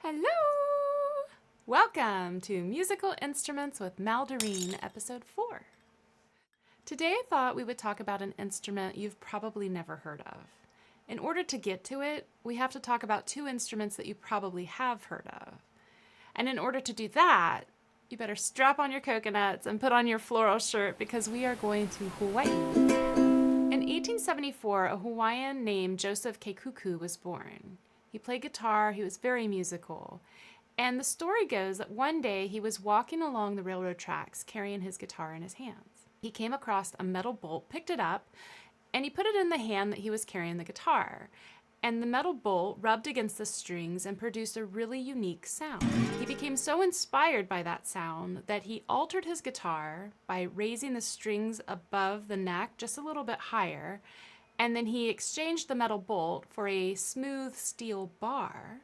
Hello! Welcome to Musical Instruments with Malderine, Episode 4. Today I thought we would talk about an instrument you've probably never heard of. In order to get to it, we have to talk about two instruments that you probably have heard of. And in order to do that, you better strap on your coconuts and put on your floral shirt because we are going to Hawaii. In 1874, a Hawaiian named Joseph Keikuku was born. He played guitar, he was very musical. And the story goes that one day he was walking along the railroad tracks carrying his guitar in his hands. He came across a metal bolt, picked it up, and he put it in the hand that he was carrying the guitar. And the metal bolt rubbed against the strings and produced a really unique sound. He became so inspired by that sound that he altered his guitar by raising the strings above the neck just a little bit higher. And then he exchanged the metal bolt for a smooth steel bar,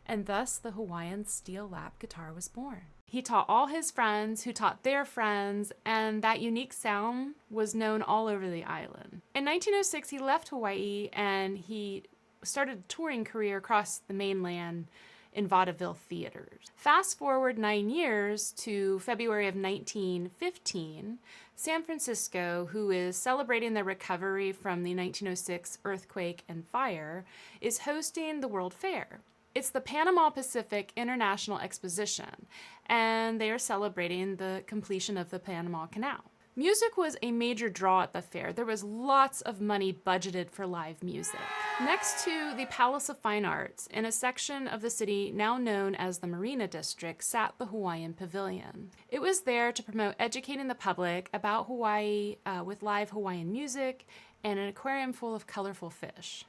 and thus the Hawaiian steel lap guitar was born. He taught all his friends who taught their friends, and that unique sound was known all over the island. In 1906, he left Hawaii and he started a touring career across the mainland in vaudeville theaters. Fast forward 9 years to February of 1915, San Francisco, who is celebrating their recovery from the 1906 earthquake and fire, is hosting the World Fair. It's the Panama Pacific International Exposition, and they are celebrating the completion of the Panama Canal. Music was a major draw at the fair. There was lots of money budgeted for live music. Next to the Palace of Fine Arts, in a section of the city now known as the Marina District, sat the Hawaiian Pavilion. It was there to promote educating the public about Hawaii with live Hawaiian music and an aquarium full of colorful fish,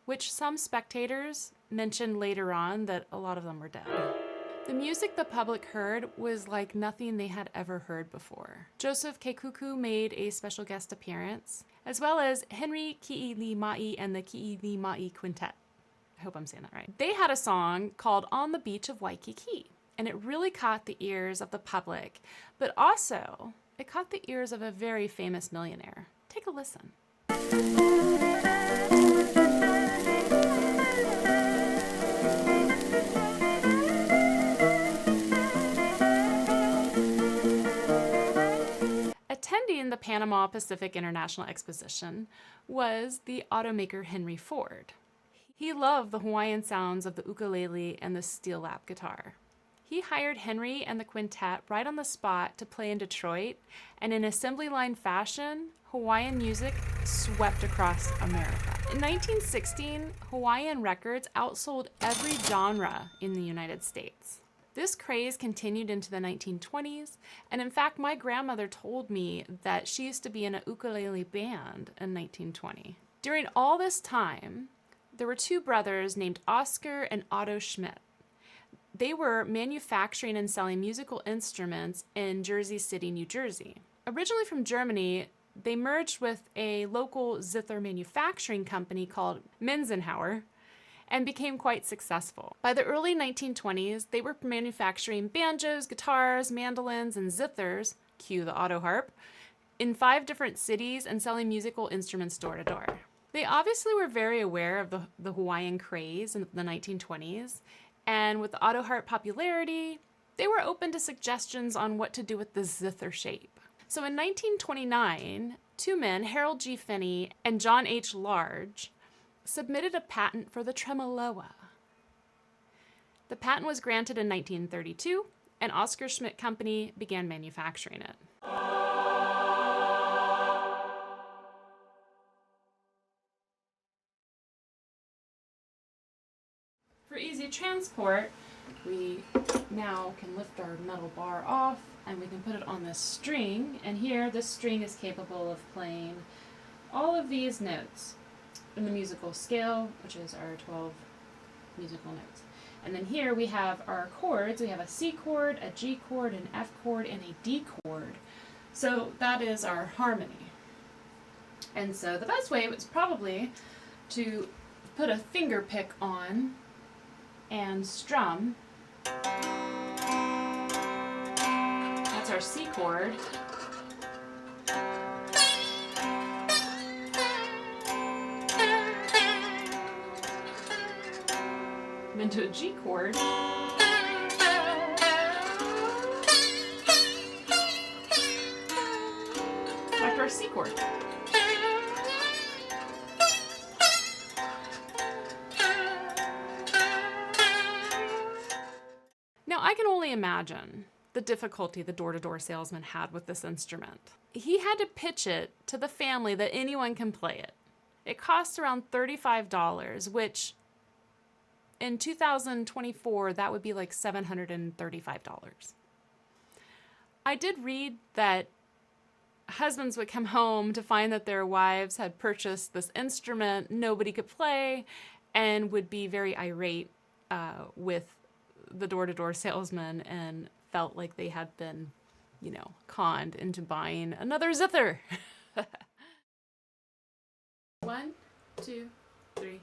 which some spectators mentioned later on that a lot of them were dead. The music the public heard was like nothing they had ever heard before. Joseph Keikuku made a special guest appearance, as well as Henry Ki'ilimai and the Ki'ilimai Quintet. I hope I'm saying that right. They had a song called On the Beach of Waikiki, and it really caught the ears of the public, but also it caught the ears of a very famous millionaire. Take a listen. Attending the Panama Pacific International Exposition was the automaker Henry Ford. He loved the Hawaiian sounds of the ukulele and the steel lap guitar. He hired Henry and the quintet right on the spot to play in Detroit, and in assembly line fashion, Hawaiian music swept across America. In 1916, Hawaiian records outsold every genre in the United States. This craze continued into the 1920s, and in fact, my grandmother told me that she used to be in a ukulele band in 1920. During all this time, there were two brothers named Oscar and Otto Schmidt. They were manufacturing and selling musical instruments in Jersey City, New Jersey. Originally from Germany, they merged with a local zither manufacturing company called Menzenhauer, and became quite successful. By the early 1920s, they were manufacturing banjos, guitars, mandolins, and zithers, cue the auto harp, in 5 different cities and selling musical instruments door to door. They obviously were very aware of the Hawaiian craze in the 1920s, and with the auto harp popularity, they were open to suggestions on what to do with the zither shape. So in 1929, 2 men, Harold G. Finney and John H. Large, submitted a patent for the Tremoloa. The patent was granted in 1932, and Oscar Schmidt Company began manufacturing it. For easy transport, we now can lift our metal bar off and we can put it on this string, and here this string is capable of playing all of these notes in the musical scale, which is our 12 musical notes. And then here we have our chords. We have a C chord, a G chord, an F chord, and a D chord. So that is our harmony. And so the best way was probably to put a finger pick on and strum. That's our C chord. I'm into a G chord. Back to our C chord. Now, I can only imagine the difficulty the door-to-door salesman had with this instrument. He had to pitch it to the family that anyone can play it. It costs around $35, which in 2024, that would be like $735. I did read that husbands would come home to find that their wives had purchased this instrument nobody could play and would be very irate with the door-to-door salesman and felt like they had been, conned into buying another zither. 1, 2, 3.